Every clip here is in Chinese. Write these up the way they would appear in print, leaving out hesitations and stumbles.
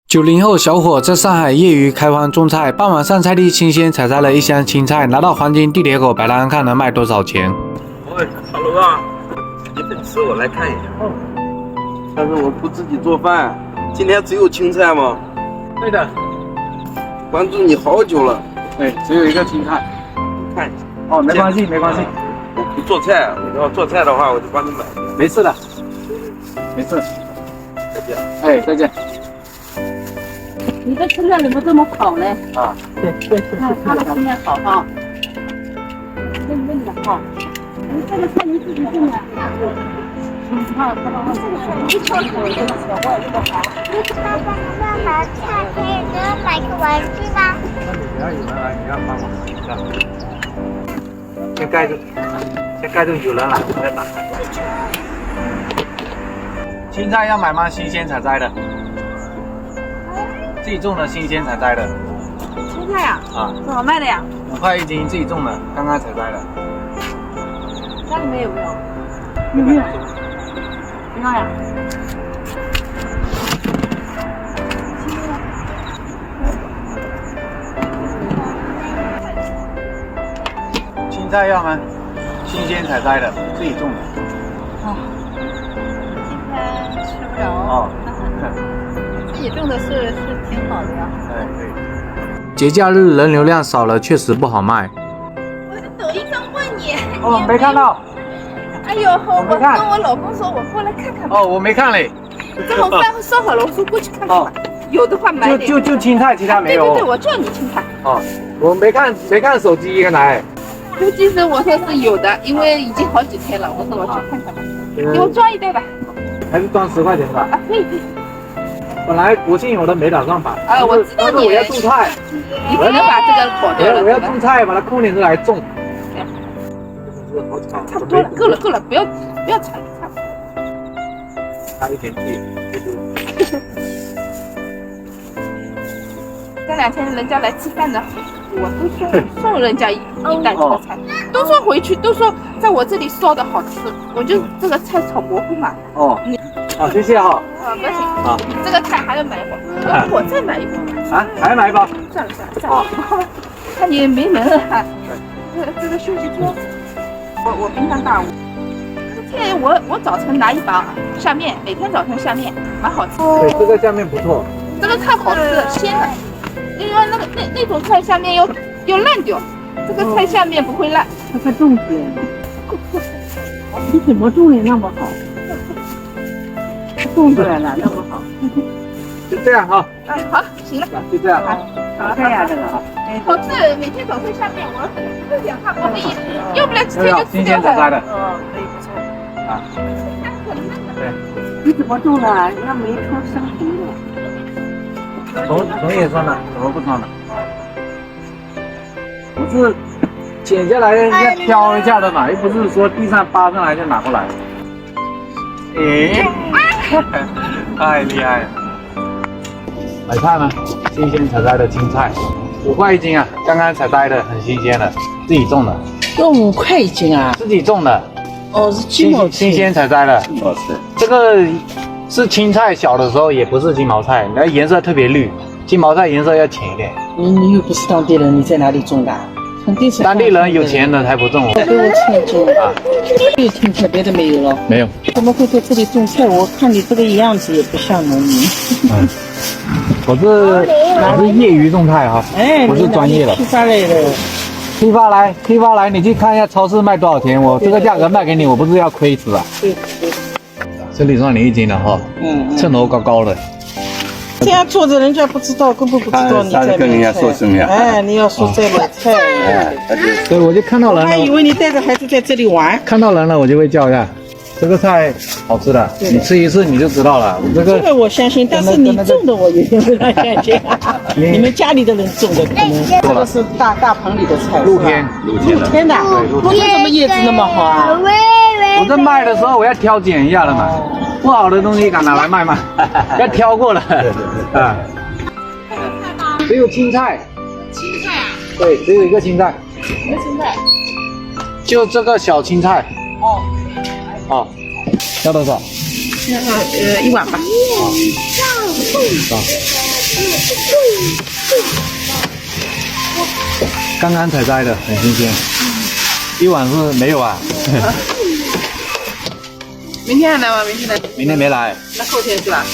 90后小伙在上海业余开荒种菜，傍晚上菜地清鲜采摘了一箱青菜，拿到黄金地铁口摆摊，看能卖多少钱。喂，哈喽啊，你本事我来看一下。哦，但是我不自己做饭，今天只有青菜吗？对的，关注你好久了。对，只有一个青菜。看一下。哦，没关系，没关系。我不做菜，你要做菜的话，我就帮你买。没事的，没事。再见。哎，再见。你的青菜怎么这么好嘞？啊，对，看他的青菜好哈，嫩嫩的哈。你这个菜你自己种的？你看，这个一超火，这个小外这么好。爸爸妈妈，菜可以给我买个玩具吗？你要有人来，你要帮忙一下。先盖住，先盖住，有人来我再打开。青菜要买吗？新鲜采摘的。自己种的，新鲜采摘的。青菜呀？啊，多少卖的呀？5块1斤，自己种的，刚刚采摘的。家里面有没有？有没有？不要呀。青菜要吗？新鲜采摘的，自己种的。啊，今天吃不了哦。自己种的是挺好的呀。哎，对。节假日人流量少了，确实不好卖。我的抖音上问你。哦，没看到。哎呦，我没看跟我老公说，我过来看看吧。哦，我没看嘞。正好饭烧好了，我说过去看看吧。有的话买点。就青菜，其他没有。对对对，我叫你青菜。哦，我没看手机刚才。就其实我说是有的，因为已经好几天了，我说我去看看吧。给我装一袋吧。还是装10块钱吧。啊，可以可以。本来国庆有的没打算摆。我知道你。我要种菜。你只能把这个bỏ掉了。我要种菜，把它空点子来种。差不多了，够了，不要铲了，差不多。差一点地。这2天人家来吃饭的，我都送人家一袋这个菜，都说回去都说在我这里烧的好吃，我就这个菜炒蘑菇嘛。哦。好，谢谢哈。啊，不行。啊，这个菜还要买一包，我再买一包。啊，还买一包？算了。看你没门了哈。这个休息桌，我冰箱大。现在我早晨拿一包下面，每天早晨下面蛮好吃。对，这个下面不错。这个菜好吃，鲜的。因为那种菜下面要烂掉，这个菜下面不会烂。这个种子，你怎么种的那么好？种出来了那么好。就这样哈。哎，好，行了。就这样。好吃呀，这个。好吃，每天早晨下面我2块，我可以，要不然直接就新鲜采摘的。可以不错。啊。对。你怎么种的？那没出生黑了。虫也算了，怎么不算了？不是剪下来要挑一下的嘛，又不是说地上扒上来就拿过来。诶，太厉害了！买菜吗？新鲜采摘的青菜，5块1斤啊，刚刚采摘的，很新鲜的，自己种的。要5块1斤啊？自己种的。哦，是鸡毛菜。新鲜采摘的。哦，是。这个是青菜，小的时候也不是金毛菜，那颜色特别绿，金毛菜颜色要浅一点。你又不是当地人，你在哪里种的？肯定是当地人有钱的才不种。给我称种啊！就青菜，别的没有了。没有。怎么会在这里种菜？我看你这个样子也不像农民。我是业余种菜哈，不是专业的。批发类的。批发来，你去看一下超市卖多少钱，我这个价格卖给你，我不是要亏死啊？对。这里算你1斤了哈，称头高高的。这样做的人家不知道，根本不知道你在买菜。跟人家说什么呀？哎，你要说在买菜。对，我就看到人了。我还以为你带着孩子在这里玩。看到人了，我就会叫一下。这个菜好吃的，你吃一次你就知道了。这个我相信，但是你种的我有点不太相信。你们家里的人种的可能。这个是大棚里的菜。露天的。露天怎么叶子那么好啊？我这卖的时候我要挑拣一下的嘛，不好的东西敢拿来卖吗？要挑过了。对。啊。只有青菜。青菜啊？对，只有一个青菜。什么青菜？就这个小青菜。哦，要多少？1碗吧。好。刚刚采摘的，很新鲜。一碗是没有啊？明天还来吗？明天来？明天没来，那后天是吧？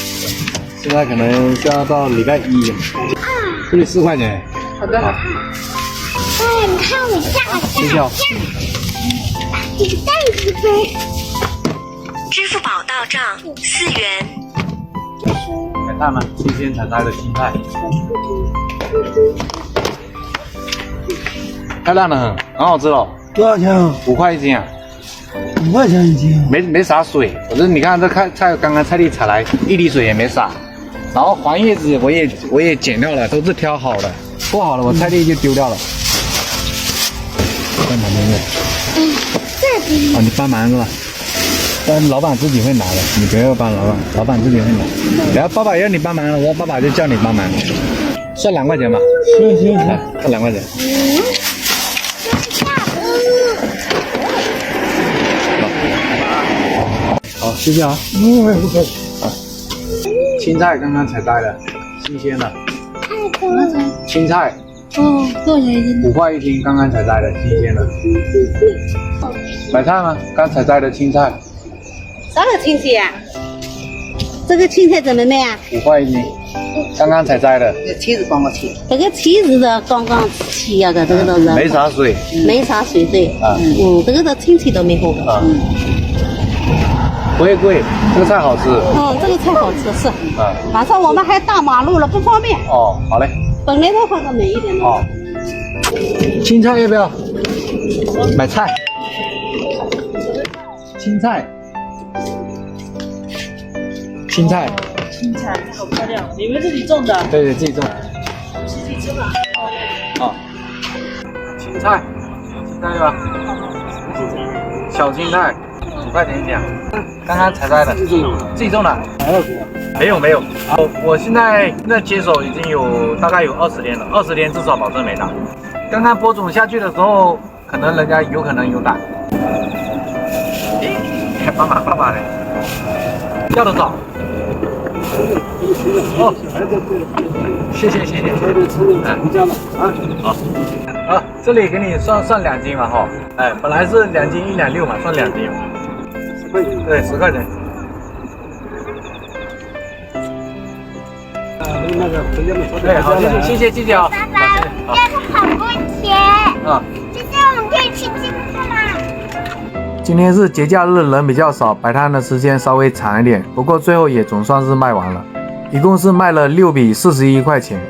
现在可能是要到礼拜1。这里4块钱。好的。好，哎，你看我炸谢谢哦。这个袋子呗。支付宝到账4元。来看吗？新鲜采摘的青菜，漂亮的很，很好吃哦。多少钱啊5块1斤啊， ？5块钱一斤。没洒水。可是你看这菜刚刚菜地采来，一滴水也没洒。然后黄叶子我也剪掉了，都是挑好的，不好了我菜地就丢掉了。在哪边的？这里哦，你帮忙是吧？但老板自己会拿的，你不要帮老板自己会拿。然后爸爸要你帮忙了，我爸爸就叫你帮忙，算2块钱吧。行，来，算2块钱。好，谢谢啊。不客气。青菜刚刚采摘的，新鲜的。青菜哦，多少钱一斤？ 5块1斤，刚刚采摘的，新鲜的。买菜吗？刚采摘的青菜啥个青菜呀？这个青菜怎么卖啊？ 5块1斤，刚刚采摘的，茄子帮我切。这个茄子的刚刚切呀的，这个都是没洒水。没啥水对。啊这个的青菜都没好。啊，不会贵，这个菜好吃。这个菜好吃是。啊，马上我们还大马路了，不方便。哦，好嘞。本来的话都美一点的。哦，青菜要不要？买菜。青菜。青菜。青菜好漂亮，你们自己种的？对对，自己种。自己种的。哦，青菜，青菜对吧？小青菜5块钱一斤，刚刚采摘的，自己种的。没有，我现在接手已经有大概有20天了，20天至少保证没打。刚刚播种下去的时候，可能人家有可能有打。诶，爸爸嘞，要得早。哦，谢谢。好，这里给你算2斤嘛哈。哎，本来是2斤1两6嘛，算2斤。10块钱。对，10块钱。对，好，谢谢啊。爸爸，这个好多钱。啊。今天我们可以吃金子啦。今天是节假日，人比较少，摆摊的时间稍微长一点，不过最后也总算是卖完了，一共是卖了6笔41块钱。